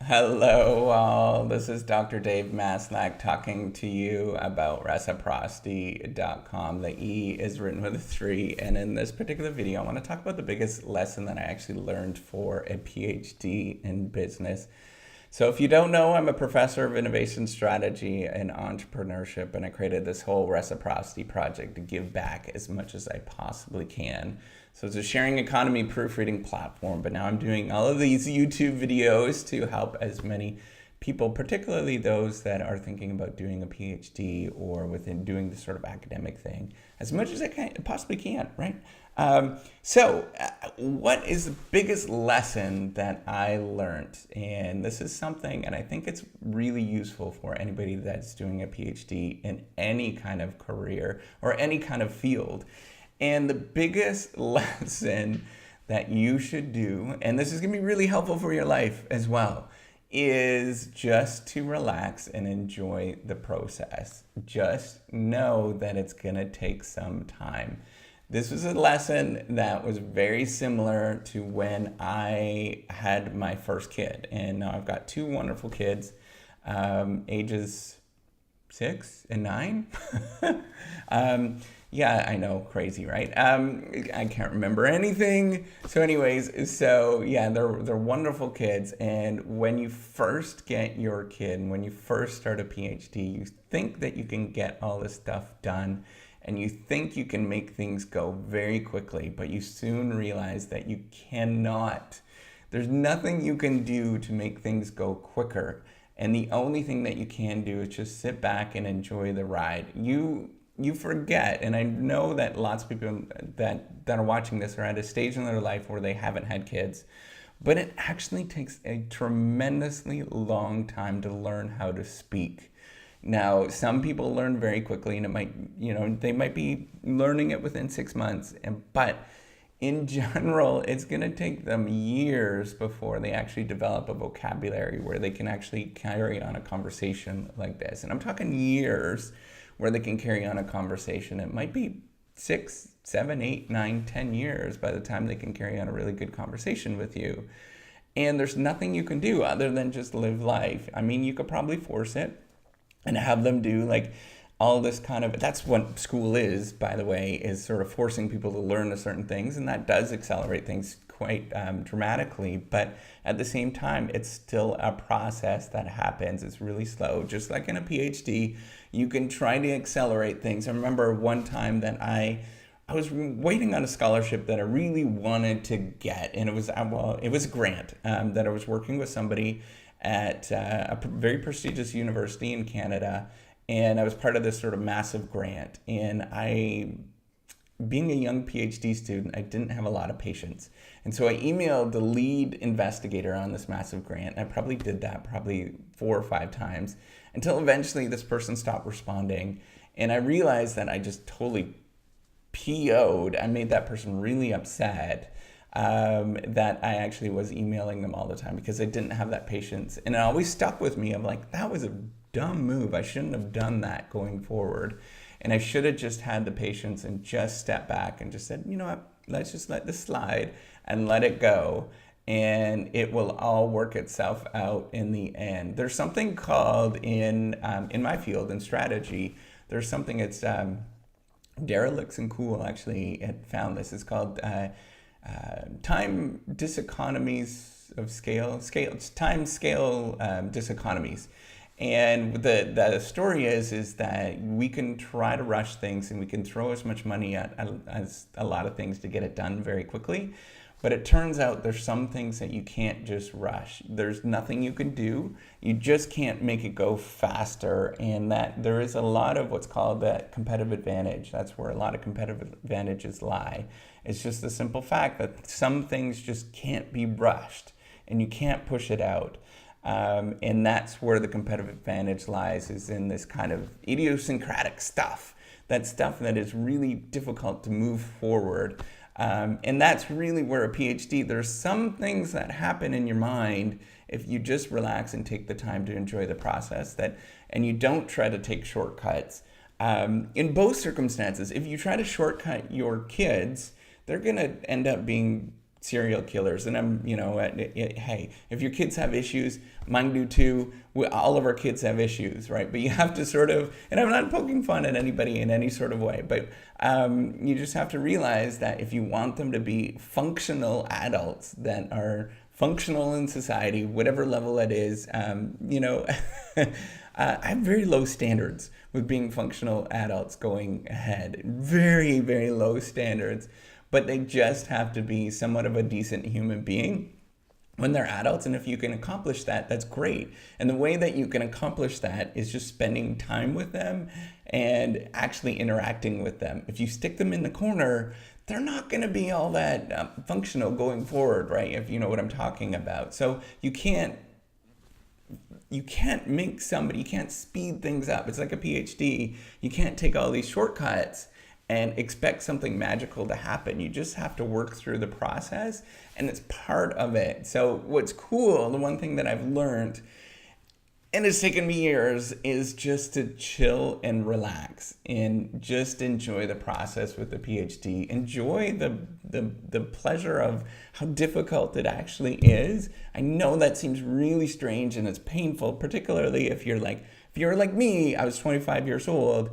Hello, all. This is Dr. Dave Maslach talking to you about reciprocity.com. The E is written with a 3. And in this particular video, I want to talk about the biggest lesson that I actually learned for a PhD in business. So if you don't know, I'm a professor of innovation strategy and entrepreneurship, and I created this whole reciprocity project to give back as much as I possibly can. So it's a sharing economy proofreading platform, but now I'm doing all of these YouTube videos to help as many people, particularly those that are thinking about doing a PhD or within doing this sort of academic thing, as much as I possibly can, right? What is the biggest lesson that I learned? And this is something, and I think it's really useful for anybody that's doing a PhD in any kind of career or any kind of field. And the biggest lesson that you should do, and this is going to be really helpful for your life as well, is just to relax and enjoy the process. Just know that it's going to take some time. This was a lesson that was very similar to when I had my first kid. And now I've got 2 wonderful kids, ages 6 and 9. Yeah, I know, crazy, right? I can't remember anything. So anyways, they're wonderful kids. And when you first get your kid, when you first start a PhD, you think that you can get all this stuff done and you think you can make things go very quickly, but you soon realize that you cannot. There's nothing you can do to make things go quicker. And the only thing that you can do is just sit back and enjoy the ride. You forget, and I know that lots of people that are watching this are at a stage in their life where they haven't had kids, but it actually takes a tremendously long time to learn how to speak. Now, some people learn very quickly, and they might be learning it within 6 months, but in general, it's going to take them years before they actually develop a vocabulary where they can actually carry on a conversation like this. And I'm talking years where they can carry on a conversation. It might be 6, 7, 8, 9, 10 years by the time they can carry on a really good conversation with you. And there's nothing you can do other than just live life. I mean, you could probably force it and have them do like all this kind of, that's what school is, by the way, is sort of forcing people to learn certain things, and that does accelerate things quite dramatically, but at the same time, it's still a process that happens. It's really slow. Just like in a PhD, you can try to accelerate things. I remember one time that I was waiting on a scholarship that I really wanted to get, and it was a grant that I was working with somebody at a very prestigious university in Canada, and I was part of this sort of massive grant. And being a young PhD student, I didn't have a lot of patience. And so I emailed the lead investigator on this massive grant. I probably did that 4 or 5 times until eventually this person stopped responding. And I realized that I just totally PO'd. I made that person really upset that I actually was emailing them all the time because I didn't have that patience. And it always stuck with me. I'm like, that was a dumb move. I shouldn't have done that going forward. And I should have just had the patience and just stepped back and just said, you know what, let's just let this slide and let it go. And it will all work itself out in the end. There's something called in my field, in strategy, there's something, it's Derelicts and Cool actually had found this. It's called time diseconomies of time scale diseconomies. And the story is that we can try to rush things and we can throw as much money at as a lot of things to get it done very quickly. But it turns out there's some things that you can't just rush. There's nothing you can do. You just can't make it go faster. And that there is a lot of what's called that competitive advantage. That's where a lot of competitive advantages lie. It's just the simple fact that some things just can't be rushed and you can't push it out. And that's where the competitive advantage lies, is in this kind of idiosyncratic stuff. That stuff that is really difficult to move forward. And that's really where a PhD, there's some things that happen in your mind if you just relax and take the time to enjoy the process, and you don't try to take shortcuts. In both circumstances, if you try to shortcut your kids, they're going to end up being serial killers. And hey, if your kids have issues, mine do too. All of our kids have issues, right? But you have to sort of, and I'm not poking fun at anybody in any sort of way, but you just have to realize that if you want them to be functional adults that are functional in society, whatever level it is, I have very low standards with being functional adults going ahead. Very, very low standards. But they just have to be somewhat of a decent human being when they're adults. And if you can accomplish that, that's great. And the way that you can accomplish that is just spending time with them and actually interacting with them. If you stick them in the corner, they're not going to be all that functional going forward, right? If you know what I'm talking about. So you can't make somebody, you can't speed things up. It's like a PhD. You can't take all these shortcuts and expect something magical to happen. You just have to work through the process, and it's part of it. So what's cool, the one thing that I've learned, and it's taken me years, is just to chill and relax and just enjoy the process with the PhD. Enjoy the pleasure of how difficult it actually is. I know that seems really strange and it's painful, particularly if you're like me. I was 25 years old.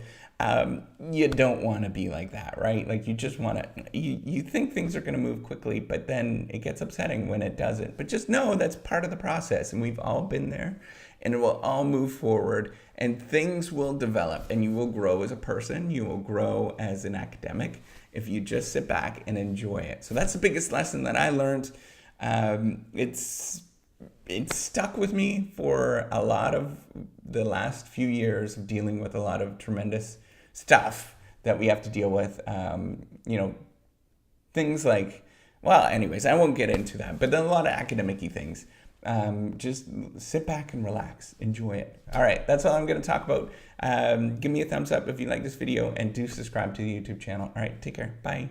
You don't want to be like that, right? Like you just want to, you think things are going to move quickly, but then it gets upsetting when it doesn't. But just know that's part of the process, and we've all been there, and it will all move forward, and things will develop, and you will grow as a person. You will grow as an academic if you just sit back and enjoy it. So that's the biggest lesson that I learned. It's stuck with me for a lot of the last few years of dealing with a lot of tremendous stuff that we have to deal with. Things like, well, anyways, I won't get into that, but then a lot of academic-y things. Just sit back and relax, enjoy it. All right, that's all I'm going to talk about. Give me a thumbs up if you like this video, and do subscribe to the YouTube channel. All right, take care. Bye.